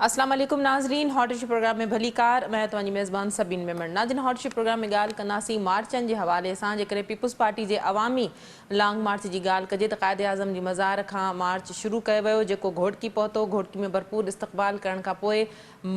अस्सलाम वालेकुम नाज़रीन, हॉट इशू प्रोग्राम में भली कार मैं तव्हांजी मेज़बान सबीन मेमण। नाज़रीन, हॉट इशू प्रोग्राम में ॻाल्हि कंदासीं मार्चनि जे हवाले सां। जेकॾहिं पीपुल्स पार्टी जे अवामी लॉन्ग मार्च जी ॻाल्हि कजे त क़ाइद आज़म जी मज़ार खां मार्च शुरू कयो वियो, जेको घोटकी पहुतो। घोटकी में भरपूर इस्तक़बाल करण खां पोइ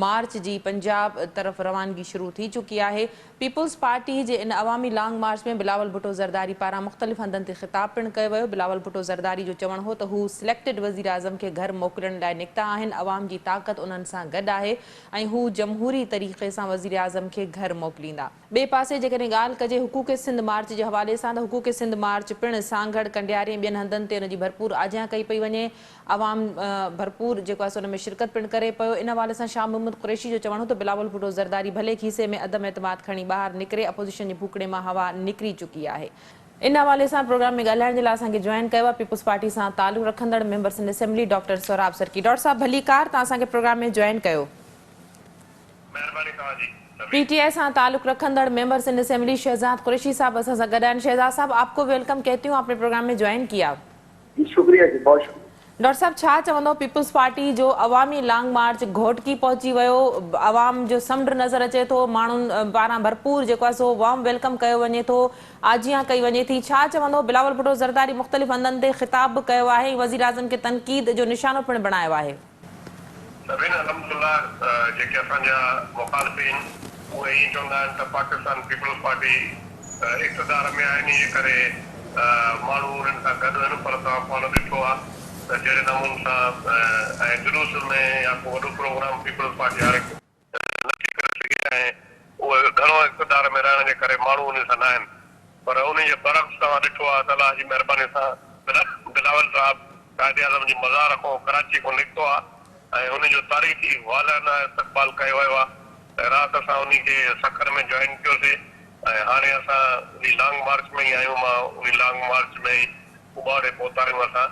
मार्च जी पंजाब तरफ़ रवानगी शुरू थी चुकी आहे। पीपुल्स पार्टी जे इन अवामी लॉन्ग मार्च में बिलावल भुट्टो ज़रदारी पारां मुख़्तलिफ़ हंधनि ते ख़िताब पिणु कयो वियो। बिलावल भुट्टो ज़रदारी जो चवणु हो त हू सिलेक्टेड वज़ीर आज़म खे घर मोकिलण लाइ निकिता आहिनि। अवाम जी ताक़त उन्हनि सां गॾु आहे ऐं हू जमहूरी तरीक़े सां वज़ीर आज़म खे घर मोकिलींदा। ॿिए पासे जेकॾहिं ॻाल्हि कजे हुकूक सिंध मार्च जे हवाले सां, त हुकूक सिंध मार्च पिणु सांगड़, कंडियारी ऐं ॿियनि हंधनि ते हुनजी भरपूर आजियां कई पई वञे। अवाम भरपूर जेको आहे उन में शिरकत पिणु करे पियो। इन हवाले सां शाह मोहम्मद कुरैशी जो चवणु हो त बिलावल भुट्टो ज़रदारी भले खीसे में अदम एतमाद खणी ॿाहिरि निकिरे, अपोज़िशन जे भूकड़े मां हवा निकिरी चुकी आहे। इन हवाले सां प्रोग्राम में ॻाल्हाइण जे लाइ असांखे जॉइन कयो आहे पीपुल्स पार्टी सां तालुक़ रखंदड़ members in assembly doctor Sorab सरकी। डॉक्टर साहब भली कार, तव्हां असांखे प्रोग्राम में जॉइन कयो। पीटीआई सां ताल्लुक़ रखंदड़ members in assembly Shahzad Qureshi साहब असां सां गॾु आहिनि। शहजाद साहब, आपको वेलकम कहती हूँ, आपने प्रोग्राम में ज्वाइन किया। शुक्रिया जी, बहुत शुक्रिया। डॉक्टर साहब, छा चवंदो पीपुल्स पार्टी जो अवामी लॉन्ग मार्च घोटकी पहुची वियो, अवाम जो समुंड नज़र अचे थो, माण्हुनि पारां भरपूर जेको आहे सो वार्म वेलकम कयो वञे थो, आजियां कई वञे थी। छा चवंदो बिलावल भुट्टो ज़रदारी मुख़्तलिफ़ हंधनि ते ख़िताब बि कयो आहे, वज़ीर आज़म खे तनक़ीद जो निशानो पिणु बणायो आहे। सभिनि अल्हम्दुलिल्लाह जेके असांजा मुखालिफ़िन उहे ई चवंदा आहिनि त पाकिस्तान पीपुल्स पार्टी इक़्तिदार में आहे, इन जे करे माण्हू उन्हनि सां गॾु आहिनि। पर तव्हां पाण ॾिठो आहे त जहिड़े नमूने सां ऐं जुलूस में या को वॾो प्रोग्राम पीपुल्स पार्टी हाणे नथी करे सघे ऐं उहे घणो इक़्तिदार में रहण जे करे माण्हू उन सां न आहिनि। पर उन जे बरक़्स तव्हां ॾिठो आहे त अलाह जी महिरबानी सां बिलावल साहब क़ाइद आज़म जी मज़ार खां कराची खां निकितो आहे ऐं उनजो तारीख़ी वालाना इस्तक़बाल कयो वियो आहे। राति असां उन खे सखर में जॉइन कयोसीं ऐं हाणे असां उन लॉन्ग मार्च में ई आहियूं। मां उन लॉन्ग मार्च में ई उबाड़े पहुता आहियूं असां।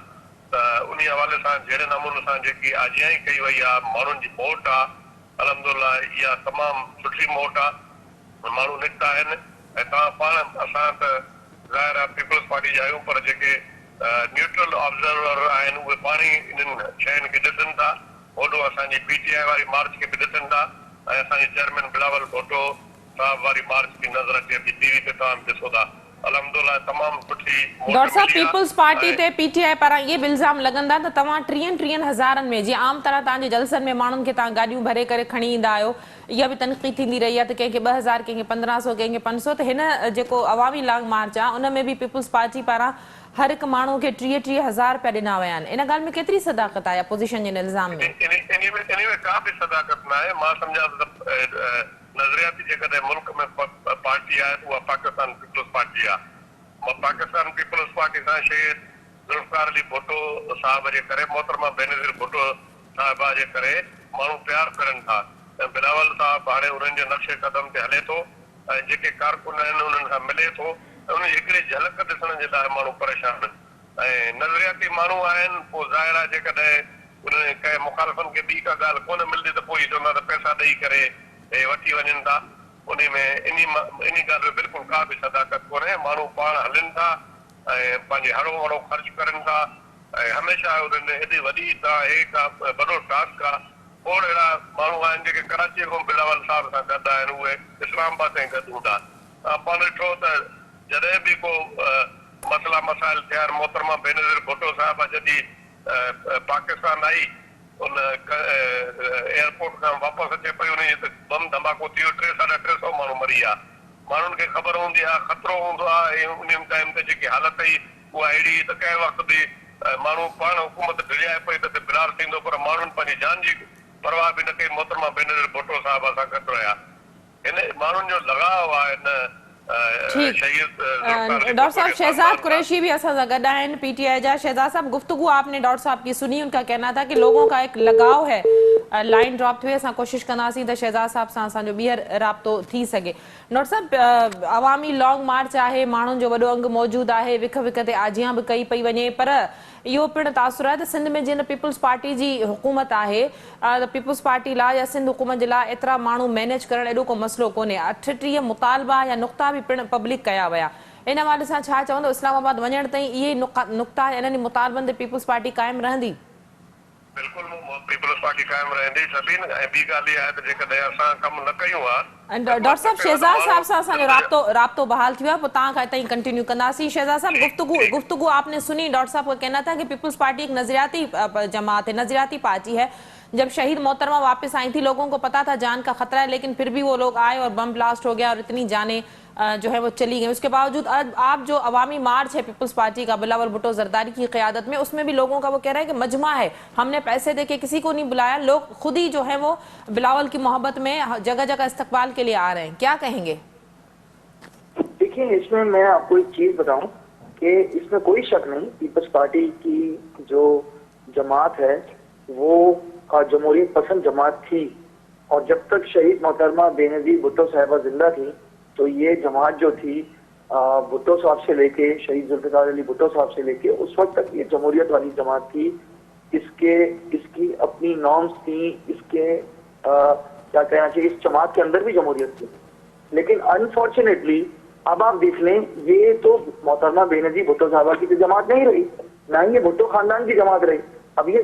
त उन हवाले सां जहिड़े नमूने सां जेकी आजियाई कई वई आहे, माण्हुनि जी मोट आहे, अल्हम्दुलिल्लाह इहा तमामु सुठी मोट आहे। माण्हू निकिता आहिनि ऐं तव्हां पाण असां त ज़ाहिर आहे पीपुल्स पार्टी जा आहियूं, पर जेके न्यूट्रल ऑब्ज़र्वर आहिनि उहे पाण ई इन्हनि शयुनि खे ॾिसनि था। ओॾो असांजी पीटीआई वारी मार्च खे बि ॾिसनि था ऐं असांजे चेयरमैन बिलावल भुट्टो साहब वारी मार्च की नज़र अचे थी, टीवी ते तव्हां ॾिसो था। अल्हम्दुलिल्लाह तमामु सुठी। डॉक्टर साहब, पीपुल्स पार्टी ते पीटीआई पारां इहे बि इल्ज़ाम लॻंदा त तव्हां 30 हज़ारनि में, जीअं आम तरह तव्हांजे जलसनि में माण्हुनि खे तव्हां गाॾियूं भरे करे खणी ईंदा आहियो, इहा बि तनक़ीद थींदी रही आहे त कंहिंखे 2000, कंहिंखे 1500, कंहिंखे 500। त हिन जेको अवामी लॉन्ग मार्च आहे उन में बि पीपुल्स पार्टी पारां हर हिकु माण्हू खे 30 हज़ार रुपया ॾिना विया आहिनि। इन ॻाल्हि में केतिरी सदाकत आहे अपोज़िशन जे इल्ज़ाम में? इन में का बि सदाकत न आहे। मां सम्झां त नज़रियाती जेकॾहिं मुल्क में पार्टी आहे उहा पाकिस्तान पीपुल्स पार्टी आहे। पाकिस्तान पीपुल्स पार्टी सां शहीद ज़ुल्फ़िकार अली भुट्टो साहब जे करे, मोहतरमा बेनज़ीर भुट्टो साहिबा जे करे माण्हू प्यार करनि था ऐं बिलावल साहब हाणे उन्हनि जे नक्शे कदम ते हले थो ऐं जेके कारकुन आहिनि उन्हनि सां मिले थो ऐं उनजी हिकिड़ी झलक ॾिसण जे लाइ माण्हू परेशान आहिनि ऐं नज़रियाती माण्हू आहिनि। पोइ ज़ाहिर आहे जेकॾहिं उन कंहिं मुखालिफ़नि खे ॿी का ॻाल्हि कोन मिलंदी त पोइ चवंदा त पैसा ॾेई करे हे वठी वञनि था। उन में इन ॻाल्हि में बिल्कुलु का बि सदाकत कोन्हे। माण्हू पाण हलनि था ऐं पंहिंजे हड़ो वड़ो ख़र्च करनि था ऐं हमेशह उन्हनि हेॾी वॾी हे का वॾो टास्क आहे। खोड़ अहिड़ा माण्हू आहिनि जेके कराची खां बिलावल साहब सां गॾु आहिनि, उहे इस्लामाबाद ताईं गॾु हूंदा। पाण ॾिठो त जॾहिं बि को मसइला मसाइल थिया आहिनि, मोहतरमा बेनज़ीर भुट्टो साहिबा जॾहिं पाकिस्तान आई, उन एयरपोर्ट खां वापसि अचे पई, उन ते बम धमाको थी वियो, 300-350 माण्हू मरी विया। माण्हुनि खे ख़बर हूंदी आहे ख़तरो हूंदो आहे ऐं उन टाइम ते जेकी हालत हुई उहा अहिड़ी त कंहिं वक़्तु बि माण्हू पाण हुकूमत डिॼाए पई त बिलार थींदो, पर माण्हुनि पंहिंजी जान जी परवाह बि न कई। मोहतरमा बेनज़ीर भुट्टो साहब सां गॾु रहिया। इन माण्हुनि जो लगाव आहे न। डॉक्टर साहब, शहजाद कुरैशी भी असा गड आहिनि पीटीआई जा। शहजाद साहब, गुफ्तगू आपने डॉक्टर साहब की सुनी, उनका कहना था कि लोगों का एक लगाव है। लाइन ड्रॉप थी, असां कोशिश कंदासीं त शहजाद साहब सां असांजो ॿीहर राब्तो थी सघे। डॉक्टर साहब, अवामी लॉन्ग मार्च आहे, माण्हुनि जो वॾो अंग मौजूदु आहे, विख विख ते आजियां बि कई पई वञे, पर इहो पिणु तासुर आहे त सिंध में जीअं पीपुल्स पार्टी जी हुकूमत आहे त पीपुल्स पार्टी लाइ या सिंध हुकूमत जे लाइ एतिरा माण्हू मैनेज करणु एॾो को मसइलो कोन्हे। 38 मुतालबा या नुक़्ता बि पिणु पब्लिक कया विया। इन हवाले सां छा चवंदो, इस्लामाबाद वञण ताईं इहे नुक़्ता इन्हनि मुतालबनि ते पीपुल्स पार्टी क़ाइमु रहंदी? बिल्कुल पीपल्स पार्टी कायम रहंदी सभिनि ऐं ॿी ॻाल्हि इहा आहे त जेकॾहिं असां कमु न कयूं हा डॉक्टर साहब शहजाद साहब सां असांजो राब्तो बहाल थियो आहे, पोइ तव्हां खां हितां ई कंटिन्यू कंदासीं। शहजाद साहब, गुफ्तगू आपने सुनी। डॉक्टर साहब का कहना था कि पीपल्स पार्टी एक नजरियाती जमात है, नजरियाती पार्टी है। जब शहीद मोहतरमा वापस आई थी, लोगों को पता था जान का खतरा है, लेकिन फिर भी वो लोग आए और बम ब्लास्ट हो गया और इतनी जानें जो है वो चली गई। उसके बावजूद आप जो अवामी मार्च है पीपल्स पार्टी का बिलावल भुट्टो जरदारी की क़यादत में, उसमें भी लोगों का वो कह रहा है कि मजमा है, हमने पैसे दे के किसी को नहीं बुलाया, लोग खुद ही जो है वो बिलावल की मोहब्बत में जगह जगह इस्तकबाल के लिए आ रहे हैं। क्या कहेंगे? देखिए, इसमें मैं आपको एक चीज बताऊं कि इसमें कोई शक नहीं, पीपल्स पार्टी की जो जमात है वो जमहूरियत पसंद जमात थी, और जब तक शहीद मोहतरमा बेनजीर भुट्टो साहिबा जिंदा थी तो ये जमात जो थी भुट्टो साहब से लेके, शहीद जुल्फ़िकार अली भुट्टो साहब से लेके उस वक्त तक ये जमहूरियत वाली जमात थी। इसकी अपनी नॉर्म्स थी, इसके क्या कहना चाहिए, इस जमात के अंदर भी जमहूरियत थी। लेकिन अनफॉर्चुनेटली अब आप देख लें, ये तो मोहतरमा बेनजीर भुट्टो साहबा की तो जमात नहीं रही, ना ही ये भुट्टो खानदान की जमात रही। अब ये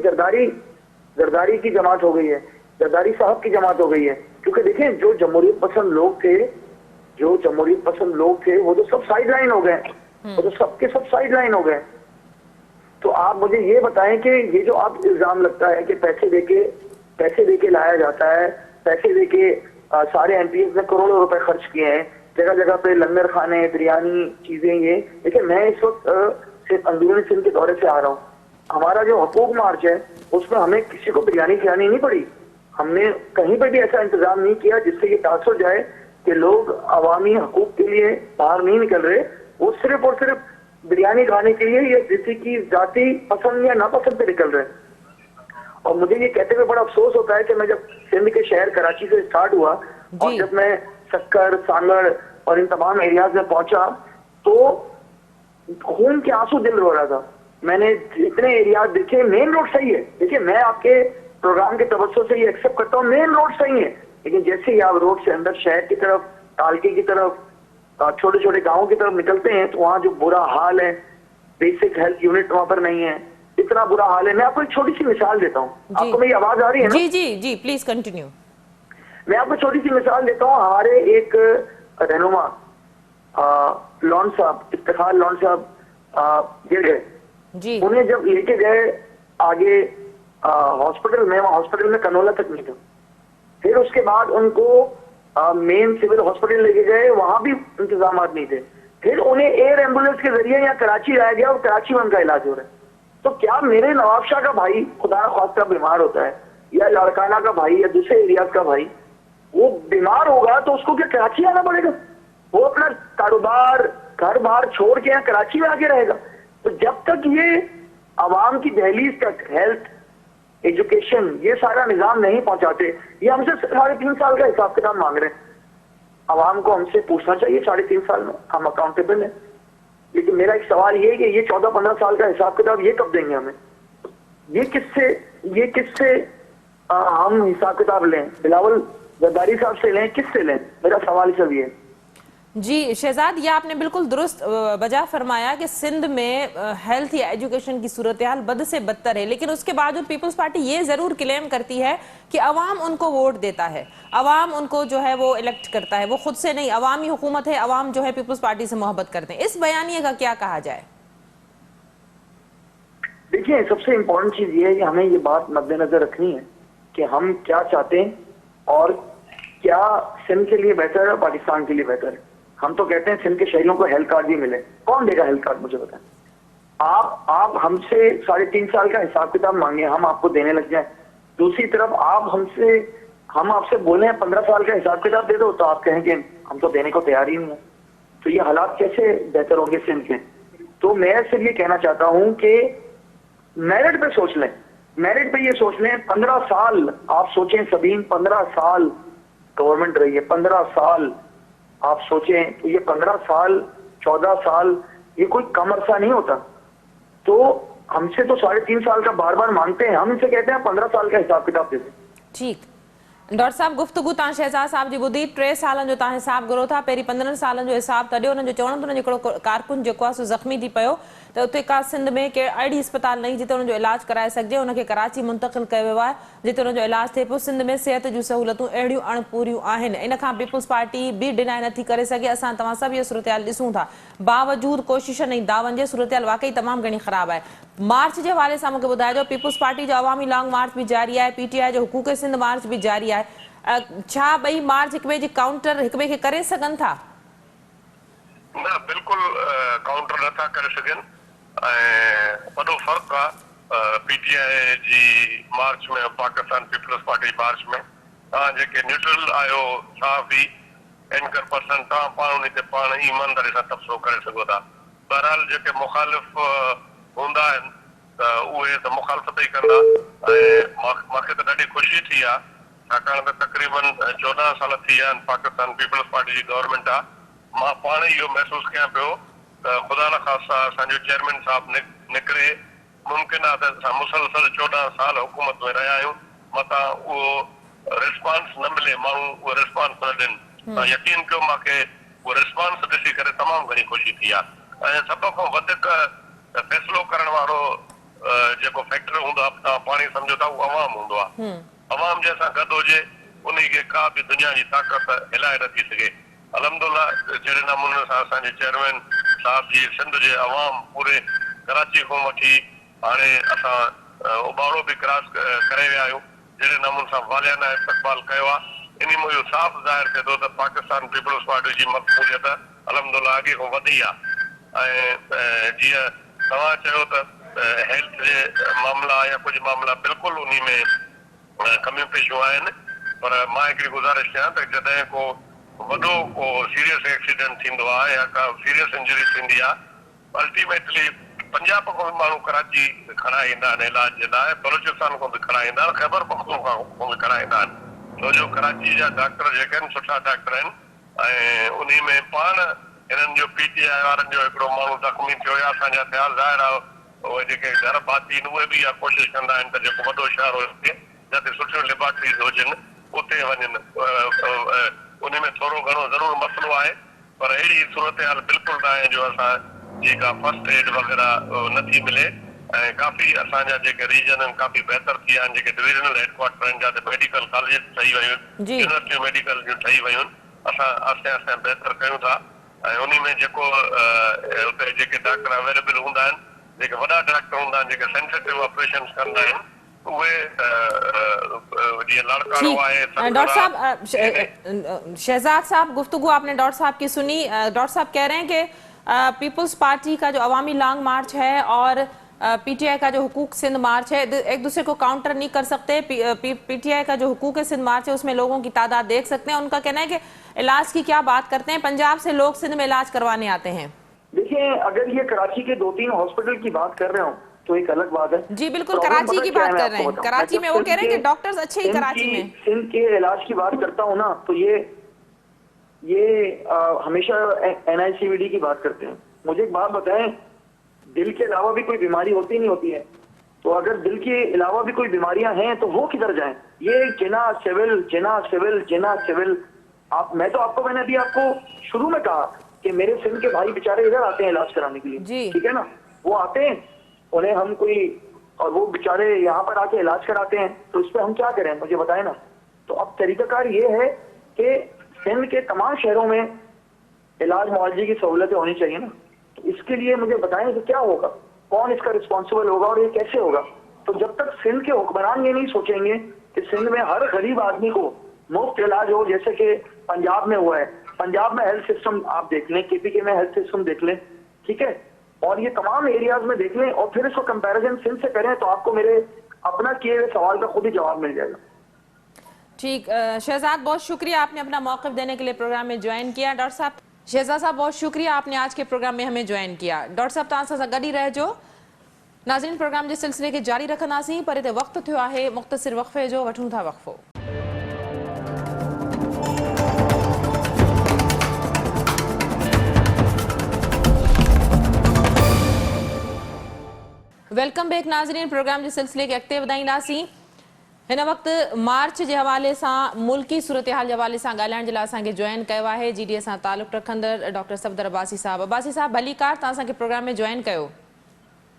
जरदारी की जमात हो गई है, जरदारी साहब की जमात हो गई है। क्योंकि देखें, जो जमहूरियत पसंद लोग थे वो तो सब साइड लाइन हो गए, वो तो सबके सब साइड लाइन हो गए। तो आप मुझे ये बताएं कि ये जो आप इल्जाम लगता है कि पैसे देके लाया जाता है, पैसे देके सारे एमपीएस ने करोड़ों रुपए खर्च किए हैं, जगह जगह पे लंगर खाने, बिरयानी, चीजें ये। देखिए, मैं इस वक्त सिर्फ अंदरूनी सिंध के दौरे से आ रहा हूँ। हमारा जो हकूक मार्च है उसमें हमें किसी को बिरयानी खिलानी नहीं पड़ी, हमने कहीं पर भी ऐसा इंतजाम नहीं किया जिससे ये तासुर जाए कि लोग अवामी हकूक के लिए बाहर नहीं निकल रहे, वो सिर्फ और सिर्फ बिरयानी खाने के लिए या किसी की जाति पसंद या नापसंद पे निकल रहे हैं। और मुझे ये कहते हुए बड़ा अफसोस होता है कि मैं जब सिंध के शहर कराची से स्टार्ट हुआ और जब मैं सक्कर, सांगड़ और इन तमाम एरियाज में पहुंचा तो खून के आंसू दिल रो रहा था। मैंने इतने एरियाज देखे, मेन रोड सही है, देखिए मैं आपके प्रोग्राम के तवज्जो से ये एक्सेप्ट करता हूँ, मेन रोड सही है, लेकिन जैसे ही आप रोड से अंदर शहर की तरफ, तालकी की तरफ, छोटे छोटे गांवों की तरफ निकलते हैं तो वहाँ जो बुरा हाल है, बेसिक हेल्थ यूनिट वहाँ पर नहीं है, इतना बुरा हाल है। मैं आपको एक छोटी सी मिसाल देता हूँ, आपको मेरी आवाज आ रही है ना? जी जी जी, प्लीज कंटिन्यू। मैं आपको छोटी सी मिसाल देता हूँ। हमारे एक रहनुमा लॉन साहब, इफ्तिखार लॉन साहब गिर गए, उन्हें जब लेके गए आगे हॉस्पिटल में, वहाँ हॉस्पिटल में कनोला तक नहीं था। फिर उसके बाद उनको मेन सिविल हॉस्पिटल लेके गए, वहां भी इंतजाम नहीं थे। फिर उन्हें एयर एम्बुलेंस के जरिए यहाँ कराची लाया गया और कराची में उनका इलाज हो रहा है। तो क्या मेरे नवाब शाह का भाई खुदा ख्वास्ता बीमार होता है या लाड़काना का भाई या दूसरे एरियाज का भाई वो बीमार होगा तो उसको क्या कराची आना पड़ेगा? वो अपना कारोबार घर बार छोड़ के यहाँ कराची में आके रहेगा? तो जब तक ये आवाम की दहलीज तक हेल्थ, एजुकेशन, ये सारा निजाम नहीं पहुंचाते, ये हमसे 3.5 साल का हिसाब किताब मांग रहे हैं। आवाम को हमसे पूछना चाहिए 3.5 साल में, हम अकाउंटेबल हैं। लेकिन मेरा एक सवाल ये है कि ये 14-15 साल का हिसाब किताब ये कब देंगे हमें? ये किससे हम हिसाब किताब लें? बिलावल जरदारी साहब से लें, किससे लें? मेरा सवाल सब ये है। जी शहजाद, ये आपने बिल्कुल दुरुस्त वजह फरमाया कि सिंध में हेल्थ या एजुकेशन की सूरत हाल बद से बदतर है, लेकिन उसके बावजूद पीपल्स पार्टी ये ज़रूर क्लेम करती है कि अवाम उनको वोट देता है, अवाम उनको जो है वो इलेक्ट करता है, वो खुद से नहीं, अवामी हुकूमत है, अवाम जो है पीपल्स पार्टी से मोहब्बत करते हैं। इस बयानिए का क्या कहा जाए? देखिए, सबसे इम्पोर्टेंट चीज़ ये है कि हमें ये बात मद्देनजर रखनी है कि हम क्या चाहते हैं और क्या सिंध के लिए बेहतर है, पाकिस्तान के लिए बेहतर है। हम तो कहते हैं सिंध के शहरियों को हेल्थ कार्ड भी मिले। कौन देगा हेल्थ कार्ड, मुझे बताएं। आप हमसे 3.5 साल का हिसाब किताब मांगे, हम आपको देने लग जाएं। दूसरी तरफ हम आपसे बोले 15 साल का हिसाब किताब दे दो तो आप कहें कि हम तो देने को तैयार ही नहीं है। तो ये हालात कैसे बेहतर होंगे सिंध के? तो मैं सिर्फ ये कहना चाहता हूं कि मेरिट पे सोच लें, मेरिट पे ये सोच लें। 15 साल आप सोचें सबीन, 15 साल गवर्नमेंट रही है, 15 साल आप सोचें तो ये 15 साल 14 साल ये कोई कम अरसा नहीं होता। तो हमसे तो 3.5 साल का बार बार मांगते हैं, हम इनसे कहते हैं 15 साल का हिसाब किताब दे दें। ठीक, डॉक्टर साहब गुफ्तगू तव्हां शहज़ाद साहब जी ॿुधी 3 सालनि जो तव्हां हिसाब घुरो था पहिरीं 15 सालनि जो हिसाब त ॾियो हुननि जो चवण त हुनजो हिकिड़ो कारकुन जेको आहे सो ज़ख़्मी थी पियो त उते का सिंध में के अहिड़ी अस्पताल नहीं जिते हुनजो इलाजु कराए सघिजे हुनखे कराची मुंतक़िल कयो वियो आहे जिते हुनजो इलाजु थिए पियो सिंध में सिहत जूं सहूलियतूं अहिड़ियूं अणपूरियूं आहिनि इन खां पीपुल्स पार्टी बि डिनाए नथी करे सघे असां तव्हां सभु इहो सूरतहाल ॾिसूं था बावजूदि कोशिशनि ऐं दावनि जे सूरतहाल वाकई तमामु घणी ख़राबु आहे मार्च जे हवाले सां मूंखे ॿुधाइजो पीपुल्स पार्टी जो अवामी लॉन्ग मार्च बि जारी आहे PTI जो हुकूक सिंध मार्च बि जारी आहे छा ॿई मार्च हिक ॿिए जी काउंटर हिक ॿिए खे करे सघनि था न बिल्कुलु काउंटर नथा करे सघनि ऐं वॾो फ़र्क़ु आहे PTI जी मार्च में पाकिस्तान पीपुल्स पार्टी मार्च में तव्हां जेके न्यूट्रल आहियो साफ़ी एंकर पर्सन तव्हां पाण उन ते पाण ईमानदारी सां तबसरो करे सघो था बहरहाल जेके मुखालिफ़ हूंदा आहिनि त उहे त मुखालफ़त ई कंदा ऐं मूंखे त ॾाढी ख़ुशी थी आहे छाकाणि त तक़रीबन 14 साल थी विया आहिनि पाकिस्तान पीपुल्स पार्टी जी गवर्नमेंट आहे मां पाण इहो महसूसु कयां पियो त ख़ुदा न ख़ासा असांजो चेयरमैन साहिबु निकिरे मुमकिन आहे त असां मुसलसल 14 साल हुकूमत में रहिया आहियूं मथां उहो रिस्पॉन्स न मिले माण्हू उहो रिस्पॉन्स न ॾियनि तव्हां यकीन कयो मूंखे उहो रिस्पॉन्स ॾिसी करे तमामु घणी ख़ुशी थी आहे ऐं सभ खां वधीक फ़ैसिलो करण वारो जेको फैक्टर हूंदो आहे तव्हां पाण ई सम्झो था उहो अवाम हूंदो आहे अवाम जंहिंसां गॾु हुजे उन खे का बि दुनिया जी ताक़त हिलाए नथी सघे अलहमदुलिल्लाह जहिड़े नमूने सां असांजे चेयरमैन साहिब जी सिंध जे अवाम पूरे कराची खां वठी हाणे असां उबाड़ो बि क्रॉस करे विया आहियूं जहिड़े नमूने सां वालियाना इस्तक़बाल कयो आहे इन में इहो साफ़ ज़ाहिर थिए थो त पाकिस्तान पीपुल्स पार्टी जी मक़बूलियत अलहमदुलिल्लाह अॻे खां वधी आहे ऐं जीअं तव्हां चयो त हेल्थ जे मामला या कुझु मामला बिल्कुलु उन में कमियूं पेशियूं आहिनि पर मां हिकिड़ी गुज़ारिश कयां त जॾहिं को वॾो को सीरियस एक्सीडेंट थींदो आहे या का सीरियस इंजरी थींदी आहे अल्टीमेटली पंजाब खां बि माण्हू कराची खणा ईंदा आहिनि इलाज जे लाइ बलूचिस्तान खां बि खणा ईंदा आहिनि ख़ैबर पख्तूनख्वा खां बि खणा ईंदा आहिनि छो जो कराची जा डॉक्टर जेके आहिनि सुठा डॉक्टर आहिनि ऐं उन में पाण हिननि जो PTI वारनि जो हिकिड़ो माण्हू ज़ख़्मी थियो या असांजा ख़्याल ज़ाहिर आहे उहे जेके घर भाती आहिनि उहे बि इहा कोशिशि कंदा आहिनि त जेको वॾो शहर हुजे जिते सुठियूं लेबोरेटरीज़ हुजनि उते वञनि उन में थोरो घणो ज़रूरु मसइलो आहे पर अहिड़ी सूरत हाल बिल्कुलु न आहे जो असां जेका फर्स्ट एड वग़ैरह नथी मिले ऐं काफ़ी असांजा जेके रीजन आहिनि काफ़ी बहितर थी विया आहिनि जेके डिविजनल हेडक्वार्टर आहिनि जिते मेडिकल कॉलेज ठही वियूं आहिनि यूनिवर्सिटियूं मेडिकल जूं ठही वियूं आहिनि असां आहिस्ते आहिस्ते बहितर कयूं था ऐं उन में जेको उते जेके डॉक्टर अवेलेबल हूंदा आहिनि जेके वॾा डॉक्टर हूंदा आहिनि जेके सेंसिटिव ऑपरेशन कंदा आहिनि डॉक्टर साहब शहजाद साहब गुफ्तगू आपने डॉक्टर साहब की सुनी डॉक्टर साहब कह रहे हैं कि पीपुल्स पार्टी का जो अवामी लॉन्ग मार्च है और PTI का जो हुकूक सिंध मार्च है एक दूसरे को काउंटर नहीं कर सकते PTI का जो हुकूक सिंध मार्च है उसमें लोगों की तादाद देख सकते हैं उनका कहना है कि इलाज की क्या बात करते हैं पंजाब से लोग सिंध में इलाज करवाने आते हैं देखिए अगर ये कराची के 2-3 हॉस्पिटल की बात कर रहे हो तो एक अलग बात है जी बिल्कुल कराची की बात कर रहे हैं कराची में वो कह रहे हैं कि डॉक्टर्स अच्छे ही कराची में सिंध के इलाज की बात करता हूँ ना तो ये हमेशा NICVD की बात करते हैं मुझे एक बात बताएं दिल के अलावा भी कोई बीमारी होती नहीं होती है तो अगर दिल के अलावा भी कोई बीमारियां हैं तो वो किधर जाएं ये जिना सिविल मैं तो आपको मैंने अभी आपको शुरू में कहा कि मेरे सिंध के भाई बेचारे इधर आते हैं इलाज कराने के लिए ठीक है ना वो आते हैं उन्हें हम कोई और वो बेचारे यहाँ पर आके इलाज कराते हैं तो इस पर हम क्या करें मुझे बताएं ना तो अब तरीकाकार ये है कि सिंध के तमाम शहरों में इलाज मुआवजे की सहूलतें होनी चाहिए ना तो इसके लिए मुझे बताएं कि क्या होगा कौन इसका रिस्पॉन्सिबल होगा और ये कैसे होगा तो जब तक सिंध के हुक्मरान ये नहीं सोचेंगे कि सिंध में हर गरीब आदमी को मुफ्त इलाज हो जैसे कि पंजाब में हुआ है पंजाब में हेल्थ सिस्टम आप देख लें KPK में हेल्थ सिस्टम देख लें ठीक है और ये तमाम एरियाज में देख लें और फिर इसको कंपैरिजन सिंध से करें तो आपको मेरे अपना किए हुए सवाल का खुद ही जवाब मिल जाएगा ठीक शहजाद बहुत शुक्रिया आपने अपना मौक़िफ़ देने के लिए प्रोग्राम में ज्वाइन किया डॉक्टर साहब शहजाद साहब बहुत शुक्रिया आपने आज के प्रोग्राम में हमें ज्वाइन किया डॉक्टर साहब तव्हां सां गॾु ई रहिजो नाज़रीन प्रोग्राम जे सिलसिले खे जारी रखंदासीं पर हिते वक़्तु थियो आहे मुख़्तसिर वक़फ़े जो वठूं था वक़फ़ो वेलकम बैक नाज़रीन प्रोग्राम के सिलसिले के अॻिते वधाईंदासीं हिन वक़्तु मार्च जे हवाले सां मुल्की सूरतहाल जे हवाले सां ॻाल्हाइण जे लाइ असांखे जॉइन कयो आहे GDA सां तालुक़ु रखंदड़ डॉक्टर सफ़दर अब्बासी साहब। अब्बासी साहब भलीकार, तव्हां असांखे प्रोग्राम में जॉइन कयो।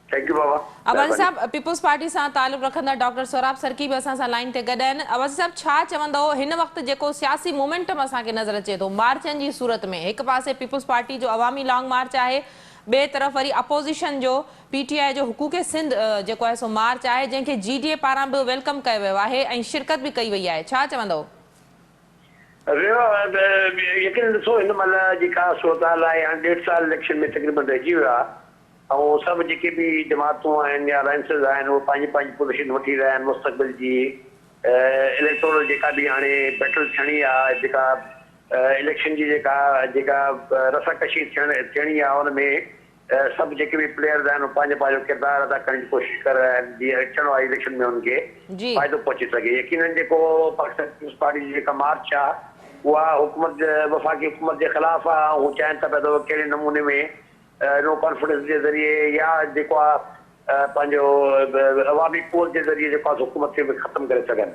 थैंक यू बाबा। अब्बासी साहब, पीपुल्स पार्टी सां तालुक़ु रखंदड़ डॉक्टर सोराब सरकी बि असां सां लाइन ते गॾु आहिनि। अब्बासी साहब, छा चवंदव हिन वक़्तु जेको सियासी मोमेंटम असांखे नज़र अचे थो मार्चनि जी सूरत में? हिकु पासे पीपुल्स पार्टी जो अवामी लॉन्ग मार्च आहे, ॿिए तरफ़ वरी अपोज़िशन जो PTI जो हुकूक सिंध जेको आहे सो मार्च आहे, जंहिंखे GDA पारां बि वेलकम कयो वियो आहे ऐं शिरकत बि कई वई आहे। छा चवंदव? यकीन ॾिसो, हिन महिल जेका सूरतहाल आहे, हाणे 1.5 साल इलेक्शन में तक़रीबन रहिजी वियो आहे ऐं सभु जेके बि जमातूं आहिनि या अलायंसिस आहिनि उहे पंहिंजी पंहिंजी पोज़ीशन वठी रहिया आहिनि मुस्तक़बिल जी। इलेक्टोरल जेका बि हाणे बैटल थियणी आहे, जेका इलेक्शन जी जेका रसाकशी थियणी आहे, उन में सभु जेके बि प्लेयर्स आहिनि पंहिंजो पंहिंजो किरदारु अदा करण जी कोशिशि करे रहिया आहिनि जीअं अचणो आहे इलेक्शन में उनखे फ़ाइदो पहुची सघे। यकीनन जेको पाकिस्तान पीपुल्स पार्टी जी जेका मार्च आहे उहा हुकूमत वफ़ाक़ी हुकूमत जे ख़िलाफ़ आहे। हू चाहिनि था पिया त कहिड़े नमूने में नो कॉन्फिडेंस जे ज़रिए या जेको आहे पंहिंजो अवामी पोल जे ज़रिए जेको आहे हुकूमत खे बि ख़तमु करे सघनि।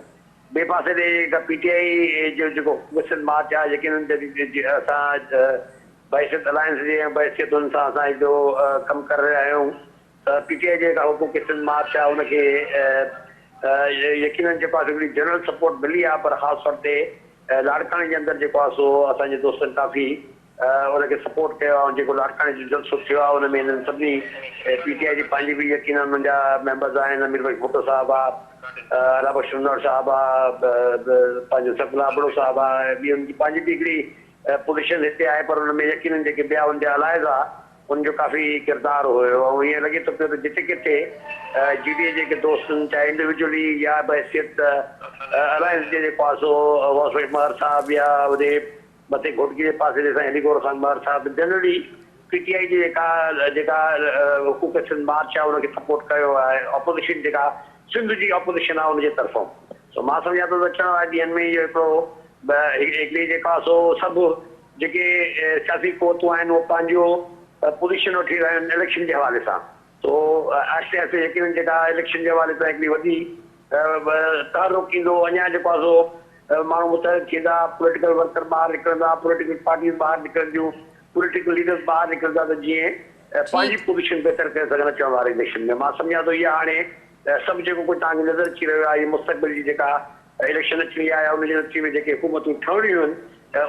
ॿिए पासे ते जेका PTI जो जेको हुकूमत मार्च आहे, यकीनन असां बहसियत अलायंस जे बहसियतुनि सां असां हिकिड़ो कमु करे रहिया आहियूं। PTI जेका हुकूक सिंध मार्च आहे उनखे यकीनन जेको आहे हिकिड़ी जनरल सपोर्ट मिली आहे, पर ख़ासि तौर ते लाड़काणे जे अंदरि जेको आहे सो असांजे दोस्तनि काफ़ी उनखे सपोर्ट कयो आहे। जेको लाड़काणे जो जलसो थियो आहे उन में हिननि सभिनी PTI जी पंहिंजी बि यकीनन हुननि जा मेंबर्स आहिनि। अमीर भाई भुट्टो साहिबु आहे, अलाबख्श नूर साहिबु आहे, पंहिंजो सफला बड़ो साहिबु आहे, ॿी हुनजी पंहिंजी बि हिकिड़ी पोज़ीशन हिते आहे, पर हुन में यकीनन जेके ॿिया हुनजा अलाइज़ आहे उनजो काफ़ी किरदारु हुयो। ऐं ईअं लॻे थो पियो त जिते किथे GDA जेके दोस्तनि चाहे इंडिविजुअली या बहसियत अलायंस जे जेको आहे सो वासफ महर साहिबु या होॾे मथे घोटकी जे पासे ते साईं अलीगोर ख़ान महर साहिबु जनरली PTI जी जेका हुकूक सिंध मार्च आहे उनखे सपोर्ट कयो आहे। अपोज़िशन जेका सिंध जी अपोज़िशन आहे उनजे तरफ़ां सो मां सम्झां थो त अचण वारे ॾींहंनि में इहो हिकिड़ी जेका सो सभु जेके सियासी क़ुवतूं आहिनि उहे पंहिंजो पोज़ीशन वठी रहिया आहिनि इलेक्शन जे हवाले सां। सो आहिस्ते आहिस्ते यकीनन जेका इलेक्शन जे हवाले सां हिकिड़ी वॾी तहरुक ईंदो। अञा जेको आहे सो माण्हू मुतहद थींदा, पॉलिटिकल वर्कर ॿाहिरि निकिरंदा, पॉलिटिकल पार्टीज़ ॿाहिरि निकिरंदियूं, पॉलिटिकल लीडर्स ॿाहिरि निकिरंदा, त जीअं पंहिंजी पोज़ीशन बहितर करे सघनि अचण वारे इलेक्शन में। मां सम्झां थो इहा हाणे सभु जेको कुझु तव्हांखे नज़र अची रहियो आहे, इहा मुस्तक़बिल जी जेका इलेक्शन अची आहे उनजे नतीजे में जेके हुकूमतूं ठहणियूं आहिनि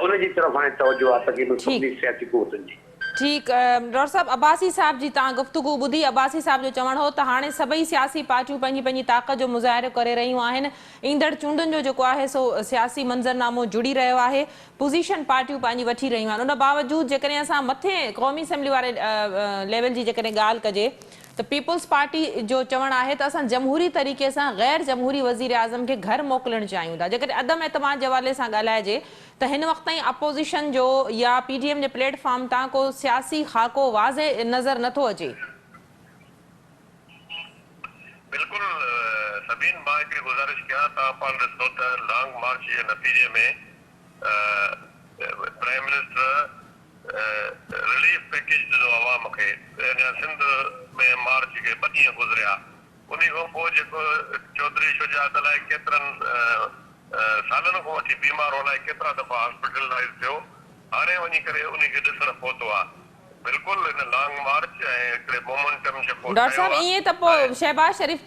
उनजी तरफ़ हाणे तवजो आहे तक़रीबन सभिनी सियासी क़ुवतुनि जी। ठीकु, डॉक्टर साहब अब्बासी साहब जी तव्हां गुफ़्तगू ॿुधी। अब्बासी साहब जो चवणु हो त हाणे सभई सियासी पार्टियूं पंहिंजी पंहिंजी ताक़त जो मुज़ाहिरो करे रहियूं आहिनि। ईंदड़ चूंडुनि जो जेको आहे सो सियासी मंज़रनामो जुड़ी रहियो आहे, पोज़ीशन पार्टियूं पंहिंजी वठी रहियूं आहिनि। उन बावजूदि जेकॾहिं असां मथे क़ौमी असेंबली वारे लेवल जी जेकॾहिं ॻाल्हि कजे त पीपुल्स पार्टी जो चवणु आहे त असां जमहूरी तरीक़े सां गैर जमहूरी वज़ीर आज़म खे घर मोकिलणु चाहियूं था। जेकॾहिं अदम एतमाद जे हवाले सां ॻाल्हाइजे त हिन वक़्त ताईं अपोज़िशन जो या PDM जे प्लेटफॉर्म तां को सियासी ख़ाको वाज़े नज़र नथो अचे। बिल्कुलु सभिनि मां हिकिड़ी गुज़ारिश कयां, तव्हां पाण ॾिसो त लॉन्ग मार्च जे नतीजे में प्राइम मिनिस्टर रिलीफ पैकेज ॾिनो अवाम खे। सिंध में मार्च खे 2 ॾींहं गुज़रिया, उन खां पोइ जेको चौधरी शुजात अलाए केतिरनि सालनि खां वठी बीमार अलाए केतिरा दफ़ा हॉस्पिटलाइज़ थियो, हाणे वञी करे उनखे ॾिसणु पहुतो आहे। बिल्कुलु हिन लॉन्ग मार्च ऐं हिकिड़े मोमेंटम जेको डॉक्टर साहब ईअं त पोइ शहबाज शरीफ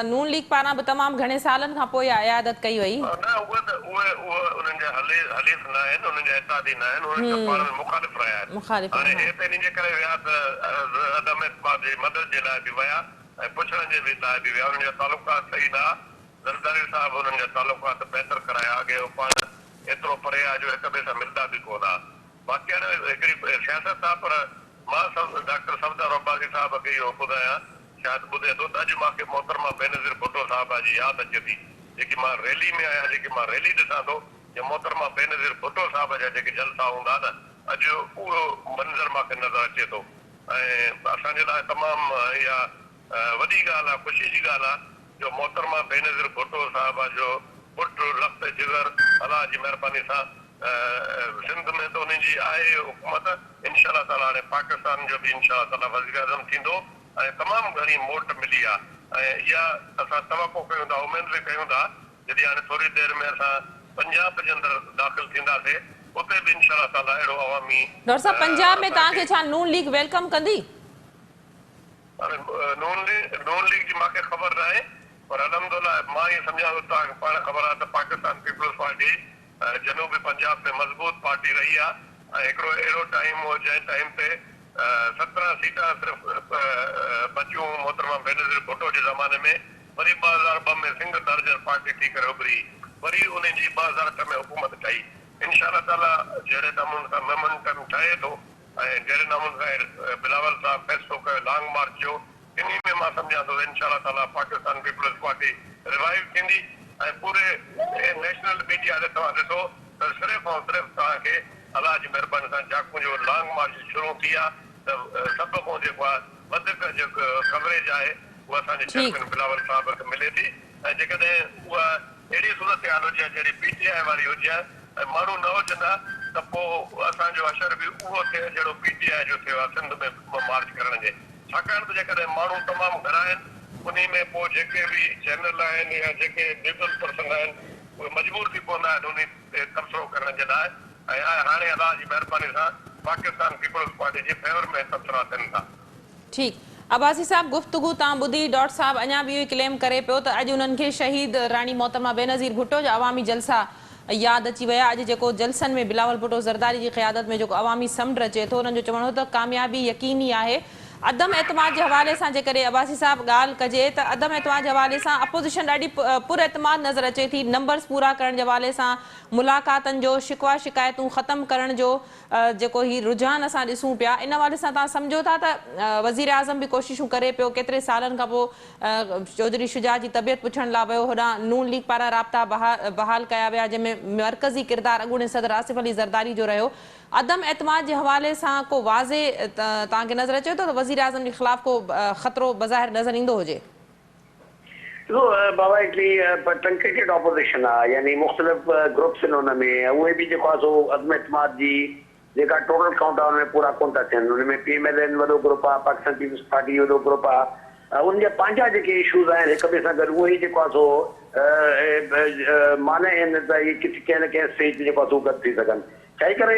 नून लीग पारां बि तमामु घणे सालनि खां पोइ इयादत कई वई। न उहे उन्हनि जा हलीफ़ न आहिनि, उन्हनि जा इतादी न आहिनि, उन्हनि जा पाण में मुखालिफ़ रहिया आहिनि। हाणे हे त इन जे करे विया त अदम एतमाद जी मदद जे लाइ बि विया ऐं पुछण जे बि लाइ बि विया। उन्हनि जा तालुकात सही न, ज़रदारी साहिब उन्हनि जा तालुकात बहितर कराया, अॻे पाण एतिरो परे आहे जो हिक ॿिए सां मिलंदा बि कोन आहे। बाक़ी हाणे हिकिड़ी सियासत आहे, पर मां डॉक्टर सफदर अब्बासी साहिब खे इहो ॿुधायां, शायदि ॿुधे थो त अॼु मूंखे मोहतरमा बेनज़ीर भुट्टो साहिब जी यादि अचे थी। जेकी मां रैली में आहियां, जेकी मां रैली ॾिसां थो, या मोहतरमा बेनज़ीर भुट्टो साहिब जा जेके जलसा हूंदा न, अॼु उहो मंज़र मूंखे नज़र अचे थो। ऐं असांजे लाइ तमामु इहा वॾी ॻाल्हि आहे, ख़ुशी जी ॻाल्हि आहे जो मोहतरमा बेनज़ीर भुट्टो साहिब जो पुटु लख़्त जिगर अलाह जी महिरबानी सां सिंध में त उनजी आहे हुकूमत, इंशाअल्लाह ताला हाणे पाकिस्तान जो बि इंशाअल्लाह ताला वज़ीर आज़म थींदो ऐं तमामु घणी मोट मिली आहे। ऐं इहा असां तवक़ो कयूं था, उमेद बि कयूं था जॾहिं हाणे थोरी देरि में असां पंजाब जे अंदरि दाख़िल थींदासीं उते बि इंशाअल्लाह ताला अहिड़ो अवामी डॉक्टर साहब पंजाब में तव्हांखे छा नून लीग वेलकम कंदी? नून लीग जी मूंखे ख़बर न आहे पर अलहमदुलिल्लाह मां ईअं सम्झां थो तव्हांखे पाण ख़बर आहे त पाकिस्तान पीपल्स पार्टी जनूबी पंजाब में मज़बूत पार्टी रही आहे ऐं हिकिड़ो अहिड़ो टाइम हो जंहिं टाइम ते 17 सीटां सिर्फ़ बचियूं मोहतरमा बेनज़ीर भुट्टो जे ज़माने में वरी 2002 में सिंध दर्जन पार्टी थी करे उभरी वरी उन जी 2008 में हुकूमत ठही इंशाअल्लाह ताला जहिड़े नमूने सां मोमेंटम ठहे थो ऐं जहिड़े नमूने सां बिलावल साहब फ़ैसिलो कयो लॉन्ग मार्च जो इन में मां सम्झां थो इंशाअल्लाह ताला पाकिस्तान पीपल्स पार्टी रिवाइव थींदी ऐं पूरे नेशनल मीडिया ते तव्हां ॾिसो त सिर्फ़ु ऐं सिर्फ़ु तव्हांखे अलाह जी महिरबानी सां जाकू जो लॉन्ग मार्च शुरू थी आहे त सभ खां जेको आहे वधीक जेको कवरेज आहे उहा असांजे चेयरमैन बिलावल साहब खे मिले थी ऐं जेकॾहिं उहा अहिड़ी सूरत हाल हुजे जहिड़ी PTI वारी हुजे ऐं माण्हू न हुजंदा त पोइ असांजो असर बि उहो थिए जहिड़ो PTI जो थियो आहे सिंध में मार्च करण जे छाकाणि त जेकॾहिं माण्हू तमामु घणा आहिनि उन में पोइ जेके बि चैनल आहिनि या जेके न्यूट्रल पर्सन आहिनि उहे मजबूर थी पवंदा आहिनि उन ते तबसरो करण जे लाइ ऐं हाणे अलाह जी महिरबानी सां पाकिस्तान पीपल्स पार्टी जे फेवर में तबसरा थियनि था। ठीक अब्बासी साहब गुफ्तगू तव्हां ॿुधी डॉक्टर साहब अञा बि इहो क्लेम करे पियो त अॼु उन्हनि खे शहीद रानी मोहतरमा बेनज़ीर भुट्टो जा अवामी जलसा यादि अची विया अॼु जेको जलसनि में बिलावल भुट्टो ज़रदारी जी क़यादत में जेको अवामी समुंड अचे थो उन्हनि जो चवणो हो त कामयाबी यकीनी आहे अदम एतमाद जे हवाले सां जेकॾहिं अब्बासी साहब ॻाल्हि कजे त अदम एतमाद जे हवाले सां अपोज़िशन ॾाढी पुरएतमाद नज़र अचे थी नंबर्स पूरा करण जे हवाले सां मुलाक़ातनि जो शिकवा शिकायतूं ख़तमु करण जो जेको ही रुझान असां ॾिसूं पिया इन हवाले सां तव्हां सम्झो था त वज़ीर आज़म बि कोशिशूं करे पियो केतिरे सालनि खां पोइ चौधरी शुजा जी तबियत पुछण लाइ वियो होॾां नून लीग पारां राब्ता बहाल कया विया जंहिंमें मरकज़ी किरदारु अॻूणे सदर आसिफ अली ज़रदारी जो रहियो अदम एतमाद जे हवाले सां को वाज़े तव्हांखे नज़र अचे थो त वज़ीर आज़म जे ख़िलाफ़ को ख़तरो बज़ाहिर नज़र ईंदो हुजे? बाबा हिकिड़ी ट्रंकेटेड ऑपोज़िशन आहे यानी मुख़्तलिफ़ ग्रुप्स आहिनि हुन में उहे बि जेको आहे सो अदम एतमाद जी जेका टोटल काउंट आहे हुन में पूरा कोन था थियनि हुन में PMLN वॾो ग्रुप आहे पाकिस्तान पीपल्स पार्टी वॾो ग्रुप आहे उनजा पंहिंजा जेके इशूज़ आहिनि हिक ॿिए सां गॾु उहे ई जेको आहे सो माने आहिनि त इहे किथे कंहिं न कंहिं स्टेज ते जेको आहे सो गॾु थी सघनि छाहे करे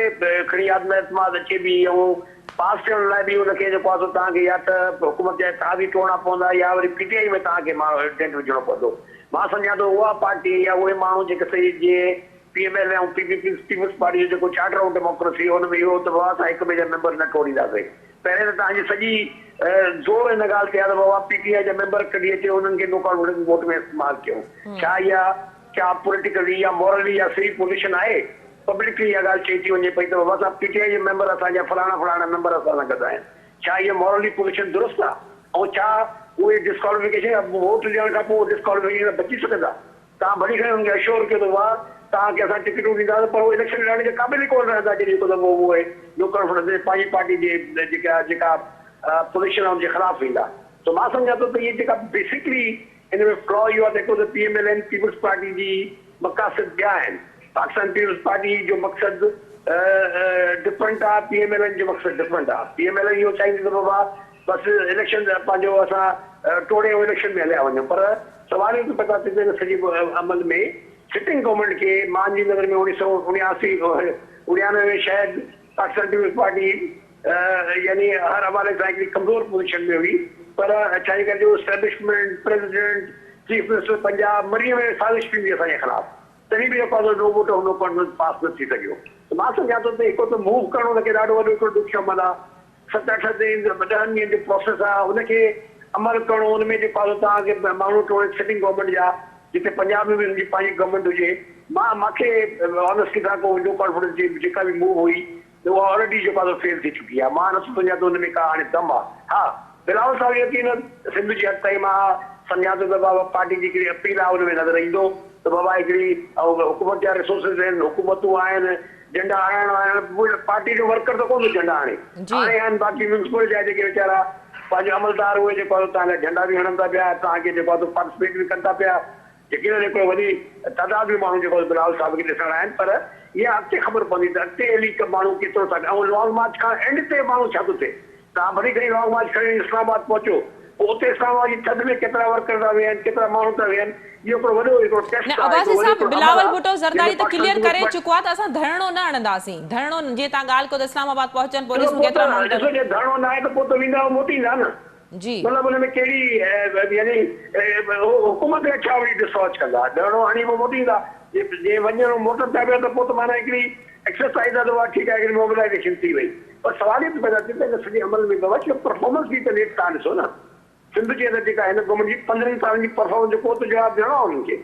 खणी अदम एतमाद अचे बि ऐं पास थियण लाइ बि हुनखे जेको आहे सो तव्हांखे या त हुकूमत जा ताज़ी टोड़ा पवंदा या वरी PTI में तव्हांखे माण्हू टेंट विझणो पवंदो मां सम्झां थो उहा पार्टी या उहे माण्हू जेके सही जीअं PML ऐं पीपल्स पार्टी जो जेको चार्टर ऑफ डेमोक्रेसी हुन में इहो त बाबा असां हिक ॿिए जा मेंबर न टोड़ींदासीं पहिरें त तव्हांजी सॼी ज़ोर हिन ॻाल्हि ते आहे त बाबा PTI जा मेंबर कढी अचे हुननि खे नो कॉन्फिडेंस वोट में इस्तेमालु कयूं छा इहा क्या पॉलिटिकली या मॉरली या सही पोज़ीशन आहे पब्लिकली इहा ॻाल्हि चई थी वञे पई त बाबा असां PTI जे मेंबर असांजा फलाणा मेंबर असां सां गॾु आहिनि छा इहा मॉरली पोज़ीशन दुरुस्त आहे ऐं छा उहे डिस्क्वालिफिकेशन वोट ॾियण खां पोइ डिस्क्वालिफिकेशन बची सघंदा तव्हां भली करे हुनखे अश्योर कयो त वाह तव्हांखे असां टिकटूं ॾींदासीं पर उहे इलेक्शन लड़ण जे क़ाबिल ई कोन रहंदा जॾहिं हिकु दफ़ो उहे नो कॉन्फिडेंस पंहिंजी पार्टी जे जेका पोज़ीशन आहे हुनजे ख़िलाफ़ु ईंदा त मां सम्झां थो त इहे जेका बेसिकली हिन में फ्लॉ इहो आहे जेको त PMLN पीपल्स पार्टी जी मक़ासिद ॿिया आहिनि पाकिस्तान पीपल्स पार्टी जो मक़सदु डिफरेंट आहे PMLN जो मक़सदु डिफरेंट आहे PMLN इहो चाहींदी त बाबा बसि इलेक्शन पंहिंजो असां टोड़े इलेक्शन में हलिया वञूं पर सवाल इहो पता थी हिन सॼी अमल में सिटिंग गवर्नमेंट के मुंहिंजी नज़र में 1989 में शायदि पाकिस्तान पीपल्स पार्टी यानी हर हवाले सां हिकिड़ी कमज़ोर पोज़ीशन में हुई पर छा करे जो establishment president chief minister Punjab मरीअ में साज़िश थींदी असांजे ख़िलाफ़ तॾहिं बि जेको आहे नो वोट नो कॉन्फिडेंस पास न थी सघियो त मां सम्झां थो त हिकु त मूव करणो हुनखे ॾाढो वॾो हिकिड़ो ॾुखियो अमल आहे 7-8 ॾहनि ॾींहंनि जो प्रोसेस आहे हुनखे अमल करणो हुन में जेको आहे तव्हांखे माण्हू टोड़े सिटिंग गवर्नमेंट जा जिते पंजाब में बि हुनजी पंहिंजी गवर्नमेंट हुजे मूंखे ऑनेस्टली सां को नो कॉन्फिडेंस जी जेका बि मूव हुई त उहा ऑलरेडी जेको आहे फेल थी चुकी आहे मां नथो सम्झां थो हुन में का हाणे दम आहे हा बिलावल साहब यकीन सिंध जी हद ताईं मां सम्झां थो त बाबा पार्टी जी हिकिड़ी अपील आहे हुन में नज़र ईंदो त बाबा हिकिड़ी हुकूमत जा रिसोर्सिस आहिनि हुकूमतूं आहिनि झंडा आहिनि पार्टी जो वर्कर त कोन झंडा हाणे आहिनि बाक़ी म्यूनिसिपल जा जेके वीचारा पंहिंजो अमलदार उहे जेको आहे तव्हांजा झंडा बि हणनि था पिया तव्हांखे जेको आहे पार्टिसिपेट बि कनि था पिया यकीन हिकिड़ो वॾी तइदाद में माण्हू जेको बिलावल साहब खे ॾिसण आहिनि पर इहा अॻिते ख़बर पवंदी त अॻिते हली माण्हू केतिरो था ऐं लॉन्ग मार्च खां एंड ते माण्हू छा थो थिए तव्हां भली खणी लॉन्ग मार्च खणी इस्लामाबाद पहुचो उते इस्लामाबाद जी थधि में केतिरा वर्कर था वेहनि, केतिरा माण्हू था वेहनि, इहो हिकिड़ो वॾो हिकिड़ो टेस्ट न आहे, अब्बासी हिकिड़ो साहब, वॾो बिलावल अमल भुट्टो आहे, ज़रदारी त जंहिंमें क्लियर करे पाकिस्तान चुको आहे त असां धरणो न हणंदासीं। धरणो जीअं तव्हां ॻाल्हि कयो त इस्लामाबाद पहुचनि ॾिसो पुलिस पोइ त केतिरा माण्हू ॾिसो जे धरणो न आहे त पोइ त वेंदा मोटींदा न। जी मतिलबु हुन में कहिड़ी यानी हुकूमत खे छा वरी डिसॉच कंदा, धरणो हणी पोइ मोटींदा। जे वञणो मोटर था पिया त पोइ त माना हिकिड़ी एक्सरसाइज़ आहे, त उहा ठीकु आहे, हिकिड़ी मोबिलाइज़ेशन थी वई। पर सवाल ई पैदा थिए त हिन सॼे अमल में बाबा परफॉर्मेंस बि त नेट तव्हां ॾिसो न। सिंध जी जेका हिन गवर्नमेंट जी 15 सालनि जी परफॉर्मेंस जो को त जवाबु ॾियणो आहे उन्हनि खे।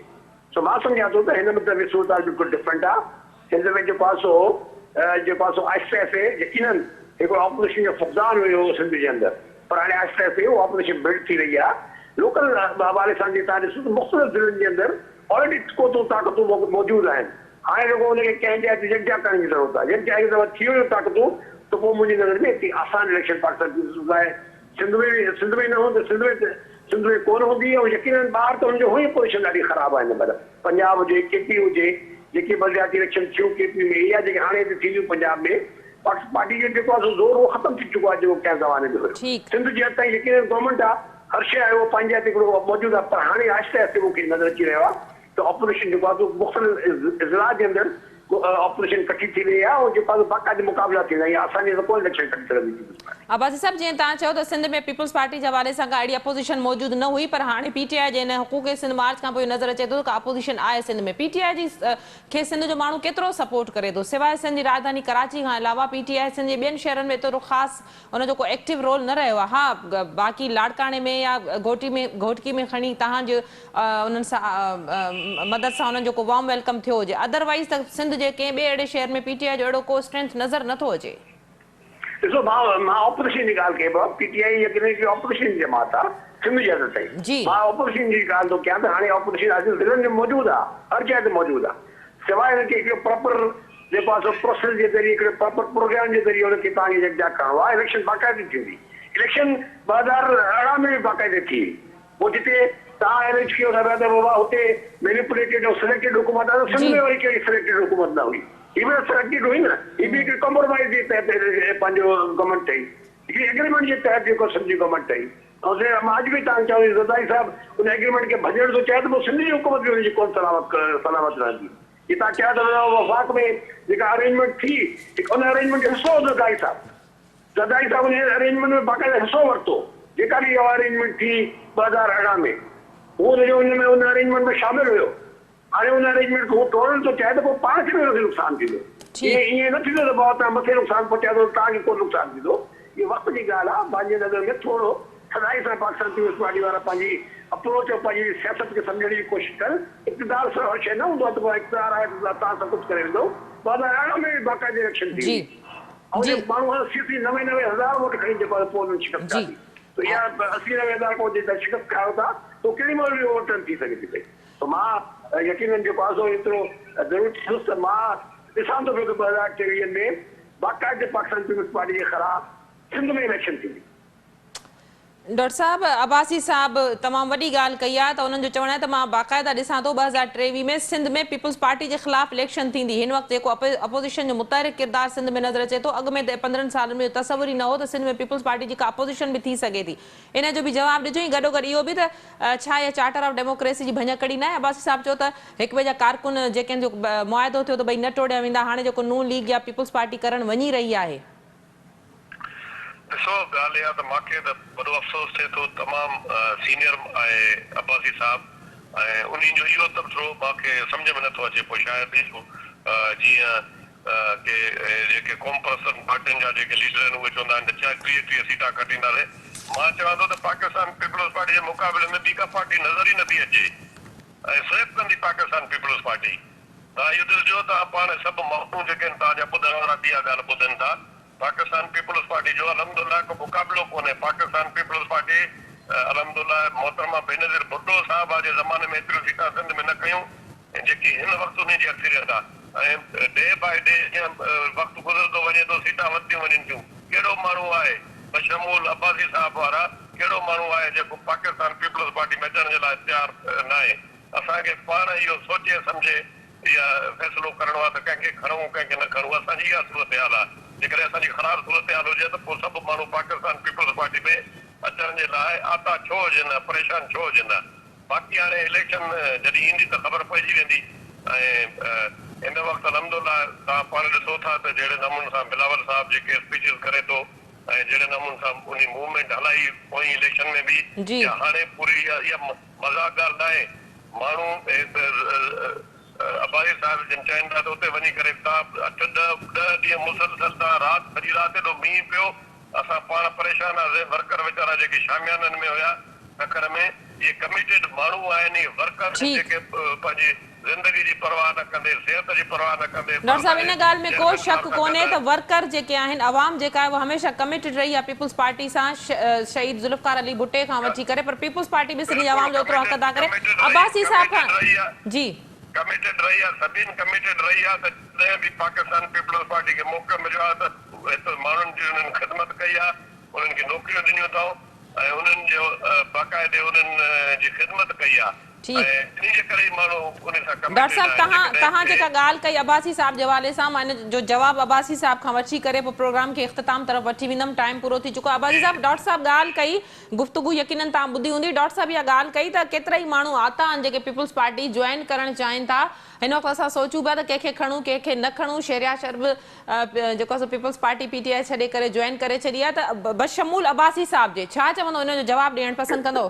सो मां सम्झां थो त हिन में त सूरत बिल्कुलु डिफरेंट आहे। सिंध में जेको आहे सो आहिस्ते आहिस्ते यकीननि हिकिड़ो ऑपरेशन जो फुक़दान हुयो सिंध जे अंदरि, पर हाणे आहिस्ते आहिस्ते उहो ऑपरेशन बिल्ड थी रही आहे। लोकल हवाले सां जे तव्हां ॾिसो त मुख़्तलिफ़ ज़िलनि जे अंदरि ऑलरेडी क़ुवतूं ताक़तूं मौजूदु आहिनि। हाणे रुॻो हुनखे कंहिं जाइ ते यकजा करण जी ज़रूरत आहे। यकजा थी वियो ताक़तूं त पोइ मुंहिंजी नज़र में हिते आसान इलेक्शन पाकिस्तान लाइ सिंध में न हूंदी, सिंध में कोन हूंदी। ऐं यकीननि ॿाहिरि त हुनजो हुई पोज़ीशन ॾाढी ख़राबु आहे हिन महिल। पंजाब हुजे, केपी हुजे, जेके बलदियाती इलेक्शन थियूं केपी में या जेके हाणे थींदियूं पंजाब में, पार्टी जो जेको आहे ज़ोर उहो ख़तमु थी चुको आहे जेको कंहिं ज़माने में हुयो। सिंध जी हद ताईं यकीननि गवर्नमेंट आहे, हर शइ आहे, उहो पंहिंजे हथ हिकिड़ो मौजूदु आहे। पर हाणे आहिस्ते आहिस्ते मूंखे नज़र अची रहियो आहे त ऑपरेशन जेको आहे मुख़्तलिफ़ इज़लाउ जे अंदरि ऑपरेशन कठी थी रही आहे ऐं जेको आहे बाक़ाइदा मुक़ाबिला थींदा। या असांजे त कोन इलेक्शन कढी सघंदी। अब्बासी साहब, जीअं तव्हां चयो त सिंध में पीपल्स पार्टी जे हवाले सां का अहिड़ी अपोज़िशन मौजूदु न हुई, पर हाणे पीटीआई जे हिन हुकूक सिंध मार्च खां पोइ नज़र अचे थो त अपोज़िशन आहे सिंध में। पीटीआई जी खे सिंध जो माण्हू केतिरो सपोर्ट करे थो? सिवाइ सिंध जी राजधानी कराची खां अलावा पीटीआई सिंध जे ॿियनि शहरनि में एतिरो ख़ासि हुनजो को एक्टिव रोल न रहियो आहे। हा, बाक़ी लाड़काणे में या घोटकी में खणी तव्हांजे उन्हनि सां मदद सां हुननि जो को वार्म वेलकम थियो हुजे। अदरवाइज़ त सिंध जे कंहिं ॿिए अहिड़े शहर में पीटीआई जो अहिड़ो को स्ट्रेंथ नज़र नथो अचे। ॾिसो मां ऑपरेशन जी ॻाल्हि कई, पीटीआई यकीननि ऑपरेशन जी जमात आहे सिंध जे हद ताईं। मां ऑपरेशन जी ॻाल्हि थो कयां त हाणे ऑपरेशन अॼु ज़िलनि में मौजूदु आहे, हर जॻह ते मौजूदु आहे। सवाइ हिनखे हिकिड़ो प्रॉपर जेको आहे प्रोसेस जे ज़रिए हिकिड़े प्रॉपर प्रोग्राम जे ज़रिए हुनखे तव्हांखे यकजा करिणो आहे। इलेक्शन बाक़ाइदे थींदी। इलेक्शन 2018 में बि बाक़ाइदे थी। पोइ जिते तव्हां अरेंज कयो था त बाबा हुते मैनिपुलेटेड ऐं सिलेक्टेड हुकूमत आहे, सिंध में वरी कहिड़ी सिलेक्टेड हुकूमत न हुई। ही बि सिलेक्टेड हुई न, ही बि हिकिड़ी कॉम्प्रोमाइज़ जे तहत पंहिंजो गवर्नमेंट ठही, हिकिड़ी एग्रीमेंट जे तहत जेको सिंध जी गवर्नमेंट ठही। ऐं मां अॼु बि तव्हांखे चवां ज़रदारी साहिबु उन एग्रीमेंट खे भॼण थो चाहे त पोइ सिंध जी हुकूमत बि हुनजी कोन सलामत रहंदी। ही तव्हां चया था वफ़ाक़ में जेका अरेंजमेंट थी, उन अरेंजमेंट जो हिसो ज़रदारी साहिबु उन अरेंजमेंट में बाक़ाइदा हिसो वरितो। जेका बि इहा अरेंजमेंट थी 2018 में, उहो उन अरेंजमेंट में शामिलु हुयो। हाणे उन अरेंजमेंट खे तोड़ण थो चाहे त पोइ पाण खे बि हुनखे नुक़सानु थींदो। ईअं न थींदो त भाउ तव्हां मथे नुक़सानु पहुचाए थो तव्हांखे कोन नुक़सानु थींदो। इहा वक़्त जी ॻाल्हि आहे। पंहिंजे नज़र में थोरो सदाई सां पाकिस्तान पीपल्स पार्टी वारा पंहिंजी अप्रोच और पंहिंजी सियासत खे सम्झण जी कोशिशि कनि। इक़्तिदार सां हर शइ न हूंदो आहे त पोइ इक़्तिदार आहे तव्हां सभु कुझु करे वेंदो। 2018 में बि बाक़ाइदे इलेक्शन थी ऐं माण्हू 80-90 हज़ार वोट खणी जेको आहे पोइ हुननि शिकस्त खाधी। त इहा 80-90 हज़ार को जेका शिकस्त खायो था त केॾी महिल बि ओवरटर्न थी सघे थी पई। त मां यकीननि जेको आहे एतिरो ज़रूरु थींदुसि त मां ॾिसां थो पियो त 2023 में बाक़ाइदे पाकिस्तान पीपल्स पार्टी जे ख़िलाफ़ सिंध में इलेक्शन थींदी। डॉक्टर साहब, अब्बासी साहब तमामु वॾी ॻाल्हि कई आहे त उन्हनि जो चवणु आहे त मां बाक़ाइदा ॾिसां थो 2023 में सिंध में पीपल्स पार्टी जे ख़िलाफ़ इलेक्शन थींदी। हिन वक़्तु जेको अपोज़िशन जो मुतहरिक किरदारु सिंध में नज़र अचे थो, अॻु में 15 सालनि में तसवुर ई न हो त सिंध में पीपल्स पार्टी जी का अपोज़िशन बि थी सघे थी। इन जो बि जवाबु ॾिजो ऐं गॾोगॾु इहो बि त छा इहा चार्टर ऑफ डेमोक्रेसी जी भञकड़ी न आहे? अब्बासी साहब चयो त हिक ॿिए जा कारकुन जेके जो मुआदो थियो त भई न टोड़िया वेंदा, हाणे जेको नून लीग या पीपल्स पार्टी करणु वञी रही आहे। ॾिसो ॻाल्हि इहा त मूंखे त वॾो अफ़सोस थिए थो, तमामु सीनियर आहे अब्बासी साहब ऐं उन्हनि जो इहो त थोरो मूंखे सम्झ में नथो अचे। पोइ शायदि जीअं के जेके कॉम पर्सन पार्टियुनि जा जेके लीडर आहिनि उहे चवंदा आहिनि त 30 सीटां कटींदासीं। मां चवां थो त पाकिस्तान पीपल्स पार्टी जे मुक़ाबले में ॿी का पार्टी नज़र ई नथी अचे ऐं स्वेप कंदी पाकिस्तान पीपल्स पार्टी। तव्हां इहो ॾिसजो त पाण सभु माण्हू जेके आहिनि तव्हांजा ॿुधण वारा बि इहा ॻाल्हि ॿुधनि था, पाकिस्तान पीपल्स पार्टी जो अलहमदुलिल्लाह को मुक़ाबिलो कोन्हे। पाकिस्तान पीपल्स पार्टी अलहमदुलिल्लाह मोहतरमा बेनज़ीर भुट्टो साहब जे ज़माने में एतिरियूं सीटां सिंध में न कयूं जेकी हिन वक़्तु उन जी अक्सरियत आहे। ऐं डे बाय डे जीअं वक़्तु गुज़रंदो वञे थो सीटां वधंदियूं वञनि थियूं। कहिड़ो माण्हू आहे बशमूल अब्बासी साहब वारा, कहिड़ो माण्हू आहे जेको पाकिस्तान पीपल्स पार्टी में अचण जे लाइ तयारु न आहे? असांखे पाण इहो सोचे सम्झे इहा फ़ैसिलो करणो आहे त कंहिंखे खणूं कंहिंखे न खणूं। असांजी इहा सूरत हाल आहे। जेकॾहिं असांजी ख़राबु सूरत हाल हुजे त पोइ सभु माण्हू पाकिस्तान पीपल्स पार्टी में अचण जे लाइ आता छो हुजनि परेशान छो हुजनि बाक़ी हाणे इलेक्शन जॾहिं ईंदी त ख़बर पइजी वेंदी ऐं हिन वक़्तु अलहमदुलिल्लाह तव्हां पाण ॾिसो था त जहिड़े नमूने सां बिलावल साहिब जेके स्पीचिस करे थो ऐं जहिड़े नमूने सां उन मूवमेंट हलाई पोइ इलेक्शन में बि या हाणे पूरी इहा मज़ाक ॻाल्हि न आहे माण्हू अबारी साहिब जिन चवनि था त उते वञी करे तव्हां 8-10 ॾींहं मुसलसल तव्हां राति सॼी राति एॾो मींहुं पियो असां पाण परेशान हुआसीं वर्कर वीचारा जेके शामियाननि में हुया तखर में इहे कमिटेड माण्हू आहिनि वर्कर जेके पंहिंजी ज़िंदगी जी परवाह न कंदे सिहत जी परवाह न कंदे डॉक्टर साहब इन ॻाल्हि में को शक कोन्हे त वर्कर जेके आहिनि अवाम जेका आहे उहा हमेशह कमिटेड रही आहे पीपुल्स पार्टी सां शहीद ज़ुल्फ़कार अली भुट्टे खां वठी करे पर पीपुल्स पार्टी बि सिंधी अवाम जो ओतिरो हक़ अदा करे अब्बासी साहब खां जी कमिटेड रही आहे सभिनि कमिटेड रही आहे त जॾहिं बि पाकिस्तान पीपुल्स पार्टी खे मौक़ो मिलियो आहे त माण्हुनि जी उन्हनि ख़िदमत कई आहे उन्हनि खे नौकरियूं ॾिनियूं अथऊं ऐं उन्हनि जो बाक़ाइदे उन्हनि जी ख़िदमत कई आहे डॉक्टर साहब तव्हां जेका ॻाल्हि कई अब्बासी साहब जे हवाले सां मां इन जो जवाबु अब्बासी साहब खां वठी करे पोइ प्रोग्राम खे इख़्तिताम तरफ़ वठी वेंदमि टाइम पूरो थी चुको आहे अब्बासी साहब डॉक्टर साहब ॻाल्हि कई गुफ़्तगू यकीनन तव्हां ॿुधी हूंदी डॉक्टर साहब इहा ॻाल्हि कई त केतिरा ई माण्हू आता आहिनि जेके पीपुल्स पार्टी जॉइन करणु चाहिनि था हिन वक़्तु असां सोचूं पिया त कंहिंखे खणूं कंहिंखे न खणूं शेरिया शर्ब जेको आहे पीपुल्स पार्टी PTI छॾे करे जॉइन करे छॾी आहे त बशमूल अब्बासी साहब जे छा चवंदो हिन जो जवाबु ॾियणु पसंदि कंदो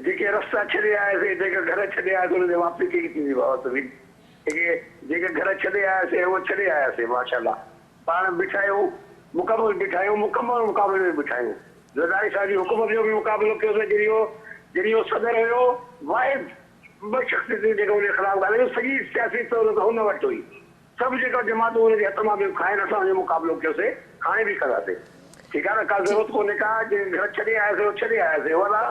जेके रस्ता छॾे आयासीं जेके घर छॾे आयासीं हुनजी वापसी कहिड़ी थींदी बाबा सभिनी जेके घर छॾे आयासीं उहो छॾे आयासीं माशाल्लाह पाण बिठायूं मुकमल बिठायूं मुकमल मुक़ाबले में बिठायूं ज़रदारी साहिब जी हुकूमत जो बि मुक़ाबिलो कयोसीं जॾहिं उहो सदर हुयो वाहिद ॿ शख़्सियतूं जेके उनजे ख़िलाफ़ ॻाल्हायूं सॼी सियासी तौर हुन वटि हुई सभु जेका जमातूं हुनजे हथ मां बि खाइनि असां हुनजो मुक़ाबिलो कयोसीं हाणे बि कंदासीं ठीकु आहे न का ज़रूरत कोन्हे का जेके घर छॾे आयासीं उहो छॾे आयासीं वला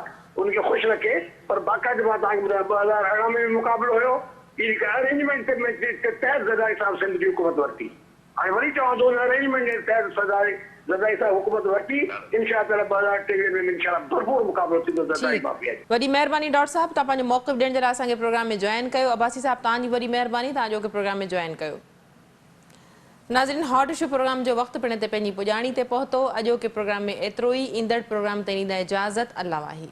उनखे ख़ुशि रखे पर बाक़ाइदे मां तव्हांखे ॿुधायां 2018 में बि मुक़ाबिलो हुयो हिकु अरेंजमेंट के तहत ज़रदारी साहिब सिंध जी हुकूमत वरिती हाणे वरी चवां थो अरेंजमेंट जे तहत ज़रदारी साहिब हुकूमत वरिती इंशा अल्लाह 2023 में इंशाअल्लाह भरपूर मुक़ाबिलो थींदो ज़रदारी माफ़िया जो वॾी महिरबानी डॉक्टर साहब तव्हां पंहिंजो मौक़िफ़ ॾियण जे लाइ असांखे प्रोग्राम में जॉइन कयो अब्बासी साहब तव्हांजी वॾी महिरबानी तव्हां जो प्रोग्राम में जॉइन कयो नाज़रीन हॉट इशू प्रोग्राम जो वक़्तु पिण ते पंहिंजी पुॼाणी ते पहुतो अॼोके प्रोग्राम में एतिरो ई ईंदड़ प्रोग्राम ते ॾींदा इजाज़त अल्लाह वाही